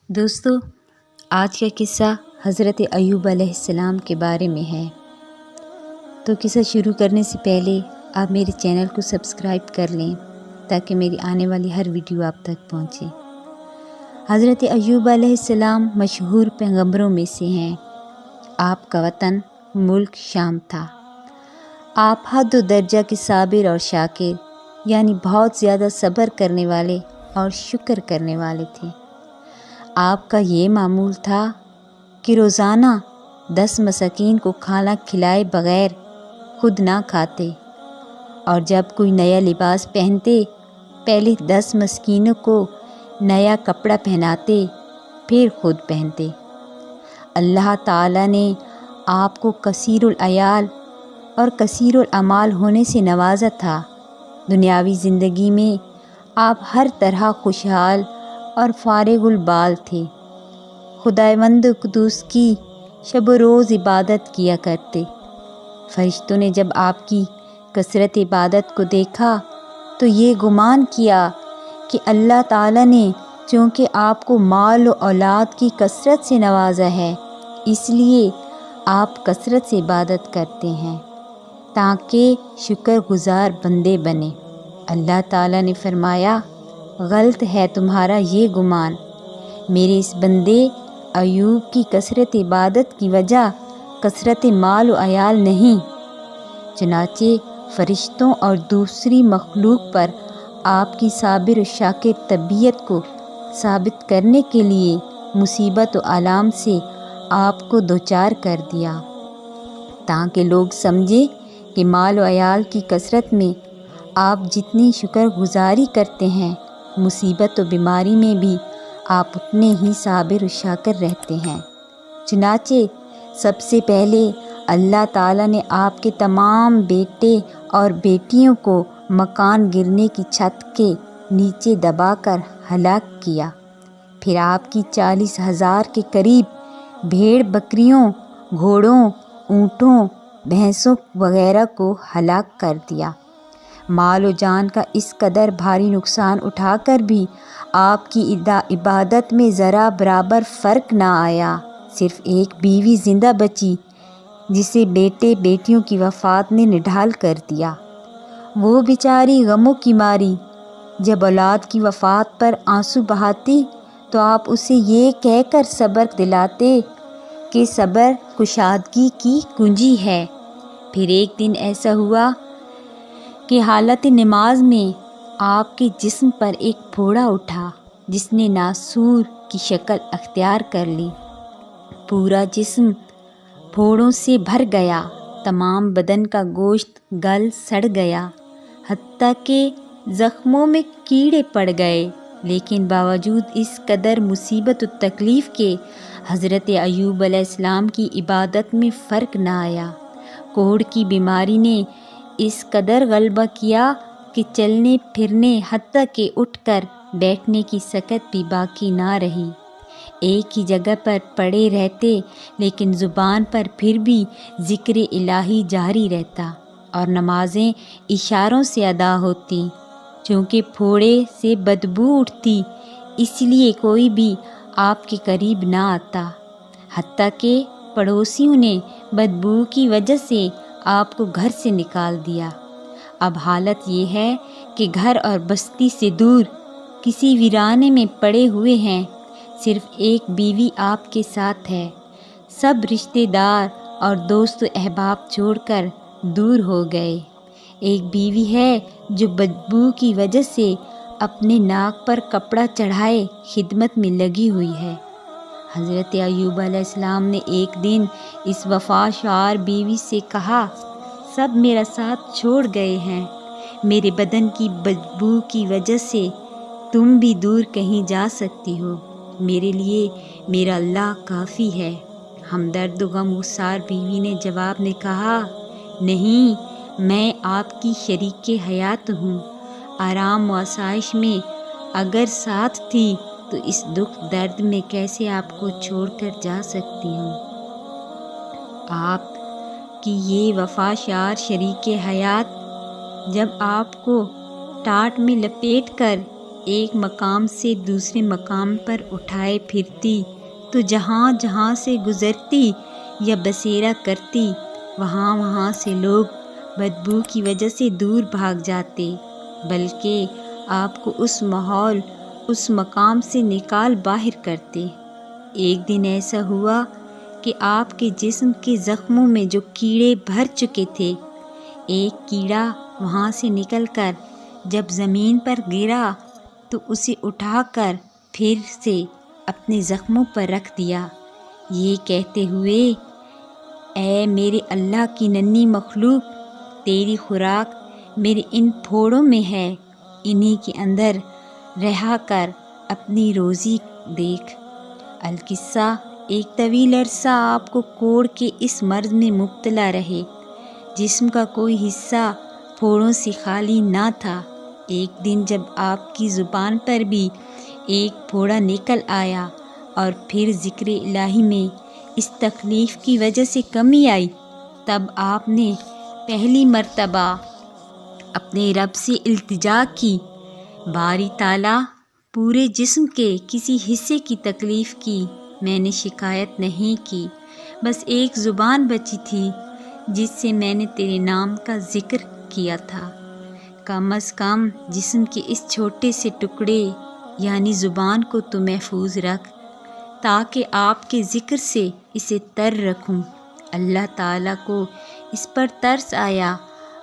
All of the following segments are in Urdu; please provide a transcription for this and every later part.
دوستو، آج کا قصہ حضرت ایوب علیہ السلام کے بارے میں ہے۔ تو قصہ شروع کرنے سے پہلے آپ میرے چینل کو سبسکرائب کر لیں تاکہ میری آنے والی ہر ویڈیو آپ تک پہنچے۔ حضرت ایوب علیہ السلام مشہور پیغمبروں میں سے ہیں۔ آپ کا وطن ملک شام تھا۔ آپ حد و درجہ کے صابر اور شاکر، یعنی بہت زیادہ صبر کرنے والے اور شکر کرنے والے تھے۔ آپ کا یہ معمول تھا کہ روزانہ 10 مساکین کو کھانا کھلائے بغیر خود نہ کھاتے، اور جب کوئی نیا لباس پہنتے پہلے 10 مسکینوں کو نیا کپڑا پہناتے پھر خود پہنتے۔ اللہ تعالیٰ نے آپ کو کثیر العیال اور کثیر الاعمال ہونے سے نوازا تھا۔ دنیاوی زندگی میں آپ ہر طرح خوشحال اور فارغ البال تھے۔ خداوند قدوس کی شب و روز عبادت کیا کرتے۔ فرشتوں نے جب آپ کی کثرت عبادت کو دیکھا تو یہ گمان کیا کہ اللہ تعالیٰ نے چونکہ آپ کو مال و اولاد کی کثرت سے نوازا ہے، اس لیے آپ کثرت سے عبادت کرتے ہیں تاکہ شکر گزار بندے بنیں۔ اللہ تعالیٰ نے فرمایا، غلط ہے تمہارا یہ گمان، میرے اس بندے ایوب کی کثرت عبادت کی وجہ کثرت مال و عیال نہیں۔ چنانچہ فرشتوں اور دوسری مخلوق پر آپ کی صابر و شاکر طبیعت کو ثابت کرنے کے لیے مصیبت و آلام سے آپ کو دوچار کر دیا، تاکہ لوگ سمجھیں کہ مال و عیال کی کثرت میں آپ جتنی شکر گزاری کرتے ہیں، مصیبت و بیماری میں بھی آپ اتنے ہی صابر و شاکر رہتے ہیں۔ چنانچہ سب سے پہلے اللہ تعالیٰ نے آپ کے تمام بیٹے اور بیٹیوں کو مکان گرنے کی چھت کے نیچے دبا کر ہلاک کیا۔ پھر آپ کی 40,000 کے قریب بھیڑ بکریوں، گھوڑوں، اونٹوں، بھینسوں وغیرہ کو ہلاک کر دیا۔ مال و جان کا اس قدر بھاری نقصان اٹھا کر بھی آپ کی عبادت میں ذرا برابر فرق نہ آیا۔ صرف ایک بیوی زندہ بچی جسے بیٹے بیٹیوں کی وفات نے نڈھال کر دیا۔ وہ بیچاری غموں کی ماری جب اولاد کی وفات پر آنسو بہاتی تو آپ اسے یہ کہہ کر صبر دلاتے کہ صبر کشادگی کی کنجی ہے۔ پھر ایک دن ایسا ہوا کہ حالت نماز میں آپ کے جسم پر ایک پھوڑا اٹھا جس نے ناسور کی شکل اختیار کر لی۔ پورا جسم پھوڑوں سے بھر گیا، تمام بدن کا گوشت گل سڑ گیا، حتیٰ کہ زخموں میں کیڑے پڑ گئے، لیکن باوجود اس قدر مصیبت و تکلیف کے حضرت ایوب علیہ السلام کی عبادت میں فرق نہ آیا۔ کوڑ کی بیماری نے اس قدر غلبہ کیا کہ چلنے پھرنے حتیٰ کہ اٹھ کر بیٹھنے کی سکت بھی باقی نہ رہی۔ ایک ہی جگہ پر پڑے رہتے، لیکن زبان پر پھر بھی ذکر الہی جاری رہتا اور نمازیں اشاروں سے ادا ہوتی۔ چونکہ پھوڑے سے بدبو اٹھتی، اس لیے کوئی بھی آپ کے قریب نہ آتا، حتیٰ کہ پڑوسیوں نے بدبو کی وجہ سے آپ کو گھر سے نکال دیا۔ اب حالت یہ ہے کہ گھر اور بستی سے دور کسی ویرانے میں پڑے ہوئے ہیں، صرف ایک بیوی آپ کے ساتھ ہے۔ سب رشتہ دار اور دوست و احباب چھوڑ کر دور ہو گئے۔ ایک بیوی ہے جو بدبو کی وجہ سے اپنے ناک پر کپڑا چڑھائے خدمت میں لگی ہوئی ہے۔ حضرت ایوب علیہ السلام نے ایک دن اس وفادار بیوی سے کہا، سب میرا ساتھ چھوڑ گئے ہیں، میرے بدن کی بدبو کی وجہ سے تم بھی دور کہیں جا سکتی ہو، میرے لیے میرا اللہ کافی ہے۔ ہمدرد و غم گسار بیوی نے جواب میں کہا، نہیں، میں آپ کی شریک حیات ہوں، آرام و آسائش میں اگر ساتھ تھی تو اس دکھ درد میں کیسے آپ کو چھوڑ کر جا سکتی ہوں۔ آپ کی یہ وفادار شریک حیات جب آپ کو ٹاٹ میں لپیٹ کر ایک مقام سے دوسرے مقام پر اٹھائے پھرتی تو جہاں جہاں سے گزرتی یا بسیرا کرتی وہاں وہاں سے لوگ بدبو کی وجہ سے دور بھاگ جاتے، بلکہ آپ کو اس ماحول اس مقام سے نکال باہر کرتے۔ ایک دن ایسا ہوا کہ آپ کے جسم کے زخموں میں جو کیڑے بھر چکے تھے، ایک کیڑا وہاں سے نکل کر جب زمین پر گرا تو اسے اٹھا کر پھر سے اپنے زخموں پر رکھ دیا، یہ کہتے ہوئے، اے میرے اللہ کی ننھی مخلوق، تیری خوراک میرے ان پھوڑوں میں ہے، انہی کے اندر رہا کر اپنی روزی دیکھ۔ القصہ، ایک طویل عرصہ آپ کو کوڑ کے اس مرض میں مبتلا رہے، جسم کا کوئی حصہ پھوڑوں سے خالی نہ تھا۔ ایک دن جب آپ کی زبان پر بھی ایک پھوڑا نکل آیا اور پھر ذکر الہی میں اس تکلیف کی وجہ سے کمی آئی، تب آپ نے پہلی مرتبہ اپنے رب سے التجا کی، باری تعالیٰ، پورے جسم کے کسی حصے کی تکلیف کی میں نے شکایت نہیں کی، بس ایک زبان بچی تھی جس سے میں نے تیرے نام کا ذکر کیا تھا۔ کم از کم جسم کے اس چھوٹے سے ٹکڑے یعنی زبان کو تو محفوظ رکھ تاکہ آپ کے ذکر سے اسے تر رکھوں۔ اللہ تعالیٰ کو اس پر ترس آیا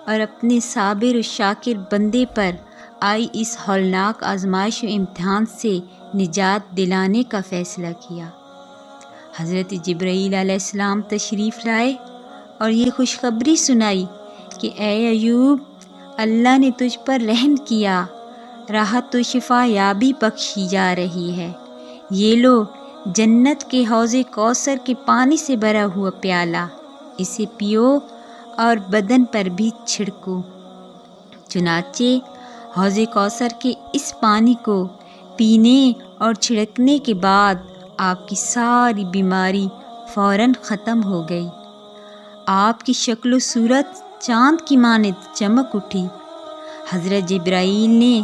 اور اپنے صابر و شاکر بندے پر آئی اس ہولناک آزمائش و امتحان سے نجات دلانے کا فیصلہ کیا۔ حضرت جبرائیل علیہ السلام تشریف لائے اور یہ خوشخبری سنائی کہ اے ایوب، اللہ نے تجھ پر رحم کیا، راحت و شفا یابی بخشی جا رہی ہے، یہ لو جنت کے حوض کوثر کے پانی سے بھرا ہوا پیالہ، اسے پیو اور بدن پر بھی چھڑکو۔ چنانچہ حوض کوثر کے اس پانی کو پینے اور چھڑکنے کے بعد آپ کی ساری بیماری فوراً ختم ہو گئی۔ آپ کی شکل و صورت چاند کی مانند چمک اٹھی۔ حضرت جبرائیل نے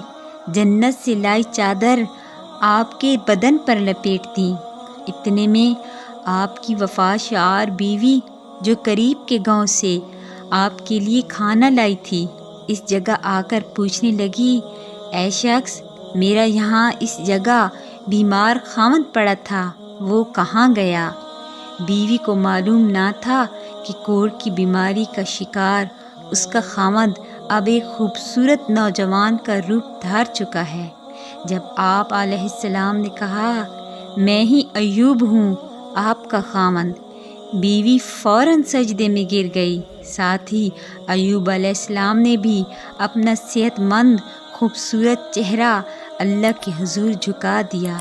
جنت سے لائی چادر آپ کے بدن پر لپیٹ دی۔ اتنے میں آپ کی وفاشار بیوی جو قریب کے گاؤں سے آپ کے لیے کھانا لائی تھی، اس جگہ آ کر پوچھنے لگی، اے شخص، میرا یہاں اس جگہ بیمار خاوند پڑا تھا، وہ کہاں گیا؟ بیوی کو معلوم نہ تھا کہ کوڑ کی بیماری کا شکار اس کا خاوند اب ایک خوبصورت نوجوان کا روپ دھار چکا ہے۔ جب آپ علیہ السلام نے کہا، میں ہی ایوب ہوں، آپ کا خاوند، بیوی فوراً سجدے میں گر گئی، ساتھ ہی ایوب علیہ السلام نے بھی اپنا صحت مند خوبصورت چہرہ اللہ کے حضور جھکا دیا۔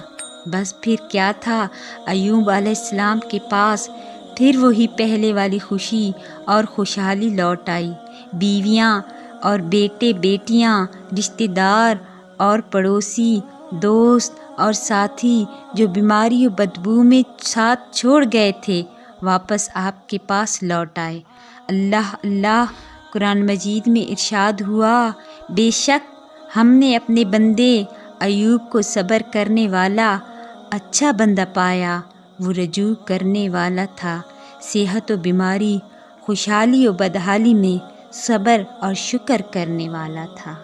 بس پھر کیا تھا، ایوب علیہ السلام کے پاس پھر وہی پہلے والی خوشی اور خوشحالی لوٹ آئی۔ بیویاں اور بیٹے بیٹیاں، رشتہ دار اور پڑوسی، دوست اور ساتھی جو بیماری و بدبو میں ساتھ چھوڑ گئے تھے، واپس آپ کے پاس لوٹ آئے۔ اللہ اللہ، قرآن مجید میں ارشاد ہوا، بے شک ہم نے اپنے بندے ایوب کو صبر کرنے والا اچھا بندہ پایا، وہ رجوع کرنے والا تھا، صحت و بیماری، خوشحالی و بدحالی میں صبر اور شکر کرنے والا تھا۔